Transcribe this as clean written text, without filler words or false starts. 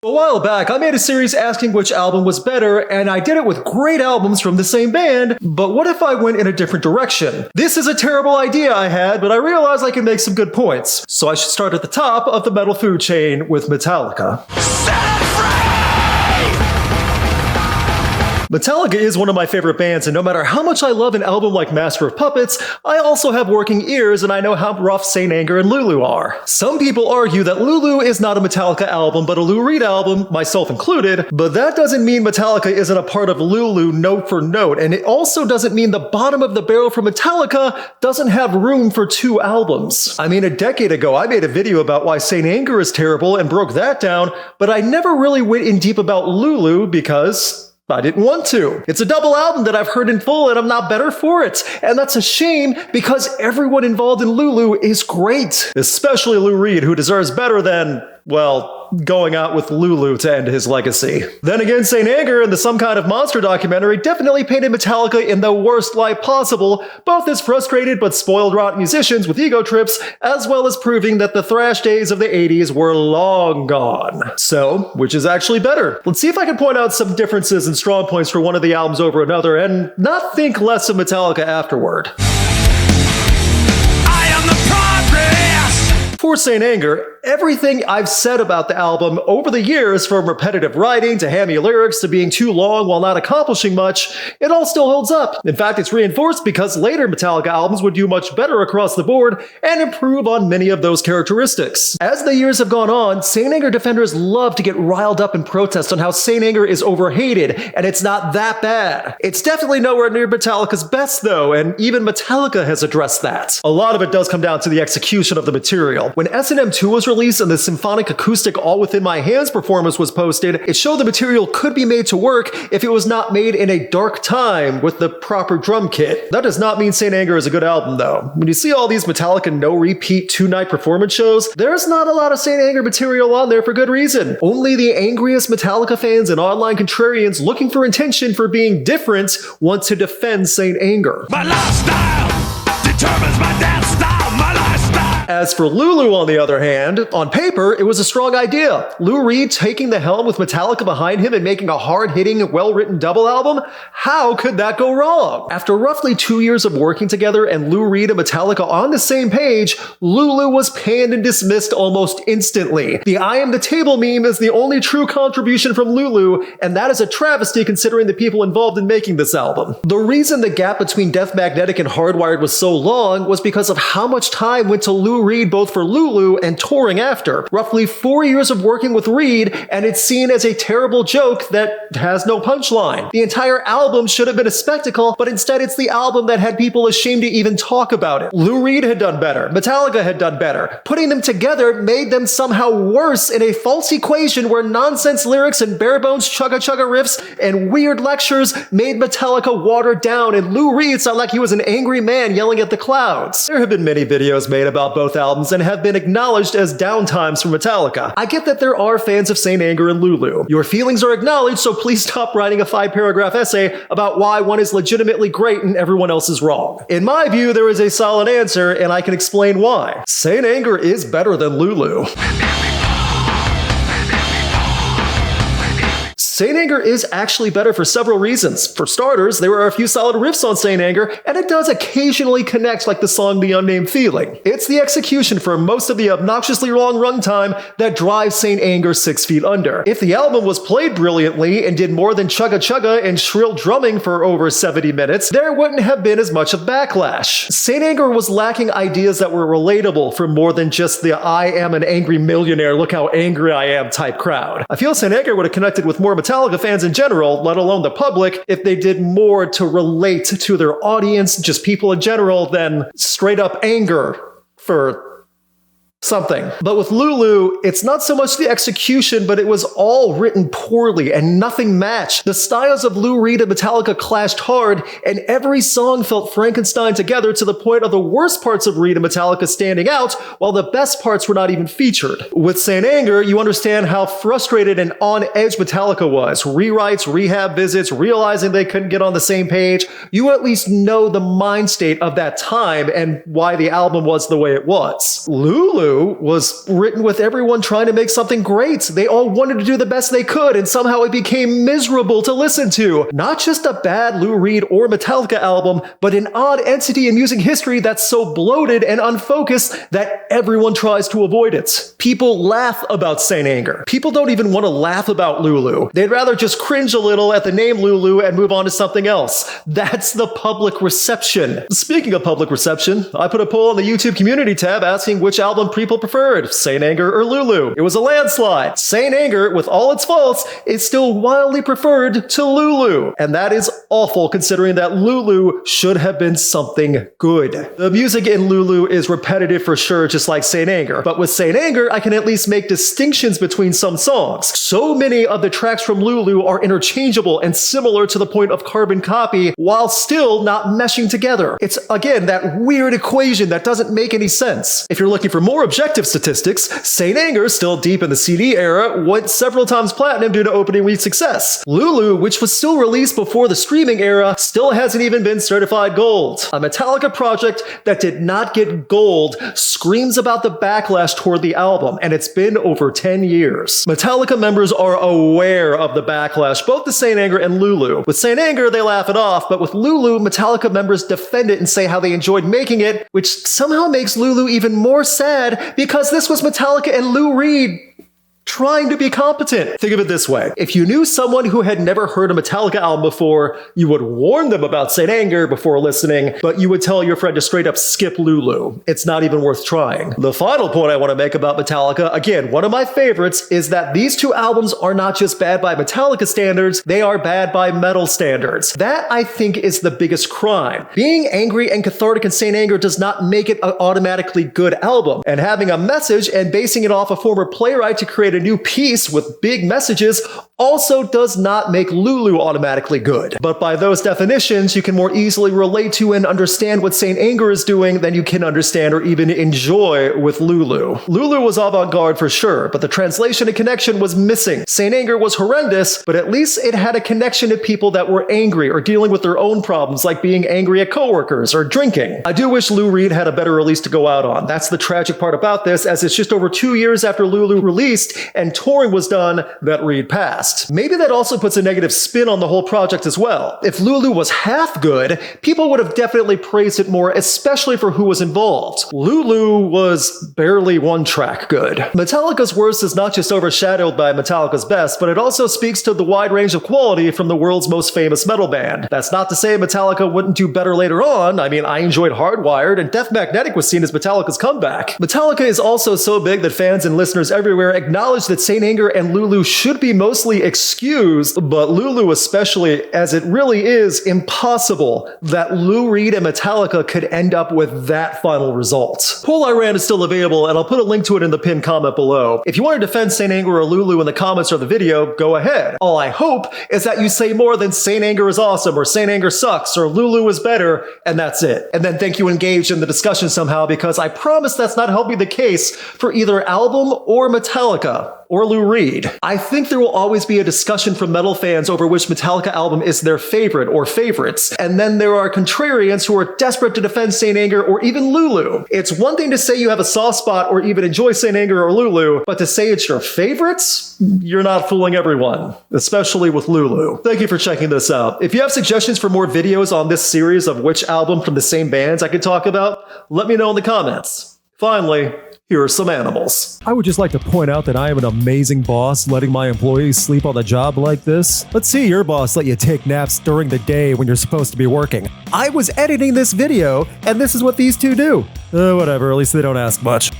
A while back, I made a series asking which album was better, and I did it with great albums from the same band, but what if I went in a different direction? This is a terrible idea I had, but I realized I can make some good points. So I should start at the top of the metal food chain with Metallica. Metallica is one of my favorite bands, and no matter how much I love an album like Master of Puppets, I also have working ears and I know how rough Saint Anger and Lulu are. Some people argue that Lulu is not a Metallica album, but a Lou Reed album, myself included, but that doesn't mean Metallica isn't a part of Lulu note for note, and it also doesn't mean the bottom of the barrel for Metallica doesn't have room for two albums. I mean, a decade ago, I made a video about why Saint Anger is terrible and broke that down, but I never really went in deep about Lulu because I didn't want to. It's a double album that I've heard in full and I'm not better for it. And that's a shame because everyone involved in Lulu is great. Especially Lou Reed, who deserves better than, well, going out with Lulu to end his legacy. Then again, Saint Anger and the Some Kind of Monster documentary definitely painted Metallica in the worst light possible, both as frustrated but spoiled rotten musicians with ego trips, as well as proving that the thrash days of the 80s were long gone. So, which is actually better? Let's see if I can point out some differences and strong points for one of the albums over another and not think less of Metallica afterward. I am the progress! For Saint Anger, everything I've said about the album over the years, from repetitive writing to hammy lyrics to being too long while not accomplishing much, it all still holds up. In fact, it's reinforced because later Metallica albums would do much better across the board and improve on many of those characteristics. As the years have gone on, Saint Anger defenders love to get riled up and protest on how Saint Anger is overhated, and it's not that bad. It's definitely nowhere near Metallica's best though, and even Metallica has addressed that. A lot of it does come down to the execution of the material. When S&M 2 was released and the symphonic acoustic All Within My Hands performance was posted, it showed the material could be made to work if it was not made in a dark time with the proper drum kit. That does not mean Saint Anger is a good album though. When you see all these Metallica no-repeat two-night performance shows, there's not a lot of Saint Anger material on there for good reason. Only the angriest Metallica fans and online contrarians looking for attention for being different want to defend Saint Anger. My lifestyle determines my dance style, my lifestyle. As for Lulu, on the other hand, on paper, it was a strong idea. Lou Reed taking the helm with Metallica behind him and making a hard-hitting, well-written double album? How could that go wrong? After roughly 2 years of working together and Lou Reed and Metallica on the same page, Lulu was panned and dismissed almost instantly. The I Am the Table meme is the only true contribution from Lulu, and that is a travesty considering the people involved in making this album. The reason the gap between Death Magnetic and Hardwired was so long was because of how much time went to Lou Reed both for Lulu and touring after. Roughly 4 years of working with Reed, and it's seen as a terrible joke that has no punchline. The entire album should have been a spectacle, but instead it's the album that had people ashamed to even talk about it. Lou Reed had done better. Metallica had done better. Putting them together made them somehow worse in a false equation where nonsense lyrics and bare-bones chugga-chugga riffs and weird lectures made Metallica watered down and Lou Reed sound like he was an angry man yelling at the clouds. There have been many videos made about both albums and have been acknowledged as downtimes for Metallica. I get that there are fans of Saint Anger and Lulu. Your feelings are acknowledged, so please stop writing a 5-paragraph essay about why one is legitimately great and everyone else is wrong. In my view, there is a solid answer, and I can explain why. Saint Anger is better than Lulu. Saint Anger is actually better for several reasons. For starters, there are a few solid riffs on Saint Anger, and it does occasionally connect like the song The Unnamed Feeling. It's the execution for most of the obnoxiously long runtime that drives Saint Anger 6 feet under. If the album was played brilliantly and did more than chugga chugga and shrill drumming for over 70 minutes, there wouldn't have been as much of backlash. Saint Anger was lacking ideas that were relatable for more than just the I am an angry millionaire, look how angry I am type crowd. I feel Saint Anger would have connected with more Metallica fans in general, let alone the public, if they did more to relate to their audience, just people in general, than straight up anger for something. But with Lulu, it's not so much the execution, but it was all written poorly and nothing matched. The styles of Lou Reed and Metallica clashed hard, and every song felt Frankenstein together to the point of the worst parts of Reed and Metallica standing out, while the best parts were not even featured. With Saint Anger, you understand how frustrated and on edge Metallica was. Rewrites, rehab visits, realizing they couldn't get on the same page. You at least know the mind state of that time and why the album was the way it was. Lulu Lulu was written with everyone trying to make something great. They all wanted to do the best they could, and somehow it became miserable to listen to. Not just a bad Lou Reed or Metallica album, but an odd entity in music history that's so bloated and unfocused that everyone tries to avoid it. People laugh about Saint Anger. People don't even want to laugh about Lulu. They'd rather just cringe a little at the name Lulu and move on to something else. That's the public reception. Speaking of public reception, I put a poll on the YouTube community tab asking which album people preferred, Saint Anger or Lulu. It was a landslide. Saint Anger, with all its faults, is still wildly preferred to Lulu. And that is awful considering that Lulu should have been something good. The music in Lulu is repetitive for sure, just like Saint Anger. But with Saint Anger, I can at least make distinctions between some songs. So many of the tracks from Lulu are interchangeable and similar to the point of carbon copy while still not meshing together. It's, again, that weird equation that doesn't make any sense. If you're looking for more objective statistics, Saint Anger, still deep in the CD era, went several times platinum due to opening week success. Lulu, which was still released before the streaming era, still hasn't even been certified gold. A Metallica project that did not get gold screams about the backlash toward the album, and it's been over 10 years. Metallica members are aware of the backlash, both to Saint Anger and Lulu. With Saint Anger, they laugh it off, but with Lulu, Metallica members defend it and say how they enjoyed making it, which somehow makes Lulu even more sad because this was Metallica and Lou Reed trying to be competent. Think of it this way. If you knew someone who had never heard a Metallica album before, you would warn them about Saint Anger before listening, but you would tell your friend to straight up skip Lulu. It's not even worth trying. The final point I want to make about Metallica, again, one of my favorites, is that these two albums are not just bad by Metallica standards, they are bad by metal standards. That, I think, is the biggest crime. Being angry and cathartic in Saint Anger does not make it an automatically good album, and having a message and basing it off a former playwright to create a new piece with big messages also does not make Lulu automatically good. But by those definitions, you can more easily relate to and understand what Saint Anger is doing than you can understand or even enjoy with Lulu. Lulu was avant-garde for sure, but the translation and connection was missing. Saint Anger was horrendous, but at least it had a connection to people that were angry or dealing with their own problems, like being angry at coworkers or drinking. I do wish Lou Reed had a better release to go out on. That's the tragic part about this, as it's just over 2 years after Lulu released and touring was done that Reed passed. Maybe that also puts a negative spin on the whole project as well. If Lulu was half good, people would have definitely praised it more, especially for who was involved. Lulu was barely one track good. Metallica's worst is not just overshadowed by Metallica's best, but it also speaks to the wide range of quality from the world's most famous metal band. That's not to say Metallica wouldn't do better later on. I mean, I enjoyed Hardwired, and Death Magnetic was seen as Metallica's comeback. Metallica is also so big that fans and listeners everywhere acknowledge that Saint Anger and Lulu should be mostly excused, but Lulu especially, as it really is impossible that Lou Reed and Metallica could end up with that final result. Poll I ran is still available, and I'll put a link to it in the pinned comment below. If you want to defend Saint Anger or Lulu in the comments or the video, go ahead. All I hope is that you say more than Saint Anger is awesome, or Saint Anger sucks, or Lulu is better, and that's it. And then think you engaged in the discussion somehow, because I promise that's not helping the case for either album or Metallica or Lou Reed. I think there will always be a discussion from metal fans over which Metallica album is their favorite or favorites, and then there are contrarians who are desperate to defend Saint Anger or even Lulu. It's one thing to say you have a soft spot or even enjoy Saint Anger or Lulu, but to say it's your favorites? You're not fooling everyone, especially with Lulu. Thank you for checking this out. If you have suggestions for more videos on this series of which album from the same bands I could talk about, let me know in the comments. Finally, here are some animals. I would just like to point out that I am an amazing boss letting my employees sleep on the job like this. Let's see your boss let you take naps during the day when you're supposed to be working. I was editing this video, and this is what these two do. Whatever, at least they don't ask much.